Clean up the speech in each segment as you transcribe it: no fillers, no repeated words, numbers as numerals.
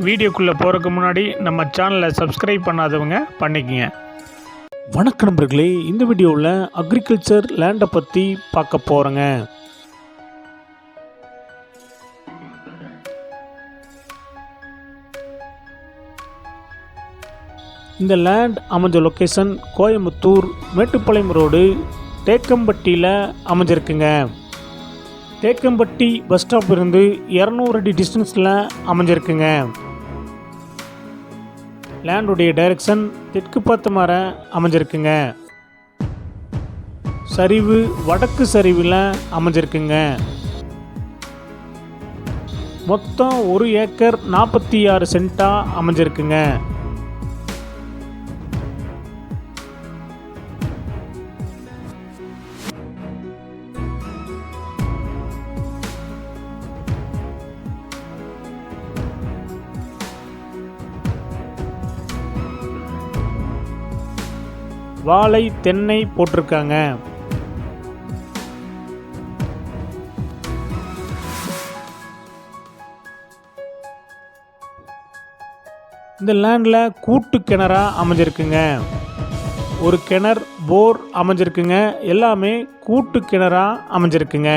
வீடியோக்குள்ளே போகிறதுக்கு முன்னாடி நம்ம சேனலை சப்ஸ்கிரைப் பண்ணாதவங்க பண்ணிக்கங்க. வணக்கம் நண்பர்களே, இந்த வீடியோவில் அக்ரிகல்ச்சர் லேண்டை பற்றி பார்க்க போகிறேங்க. இந்த லேண்ட் அமைஞ்ச லொக்கேஷன் கோயம்புத்தூர் மேட்டுப்பாளையம் ரோடு தேக்கம்பட்டியில் அமைஞ்சிருக்குங்க. தேக்கம்பட்டி பஸ் ஸ்டாப் இருந்து 200 அடி டிஸ்டன்ஸில் அமைஞ்சிருக்குங்க. லேண்டுடைய டைரக்ஷன் தெற்கு பார்த்த மாதிரி அமைஞ்சிருக்குங்க. சரிவு வடக்கு சரிவில் அமைஞ்சிருக்குங்க. மொத்தம் 1 ஏக்கர் 46 சென்ட்டாக அமைஞ்சிருக்குங்க. வாழை தென்னை போட்டிருக்காங்க. இந்த லேண்டில் கூட்டு கிணறா அமைஞ்சிருக்குங்க. ஒரு கிணறு போர் அமைஞ்சிருக்குங்க. எல்லாமே கூட்டு கிணறா அமைஞ்சிருக்குங்க.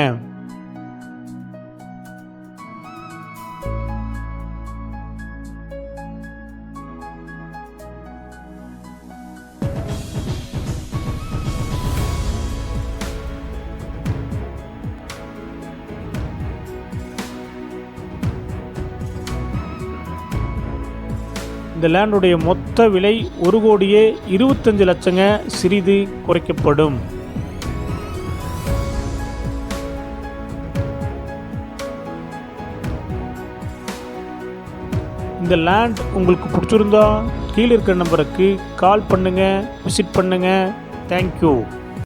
இந்த லேண்டுடைய மொத்த விலை 1,25 லட்சங்க. சிறிது குறைக்கப்படும். இந்த லேண்ட் உங்களுக்கு பிடிச்சிருந்தா கீழே இருக்கிற நம்பருக்கு கால் பண்ணுங்க, விசிட் பண்ணுங்க. தேங்க்யூ.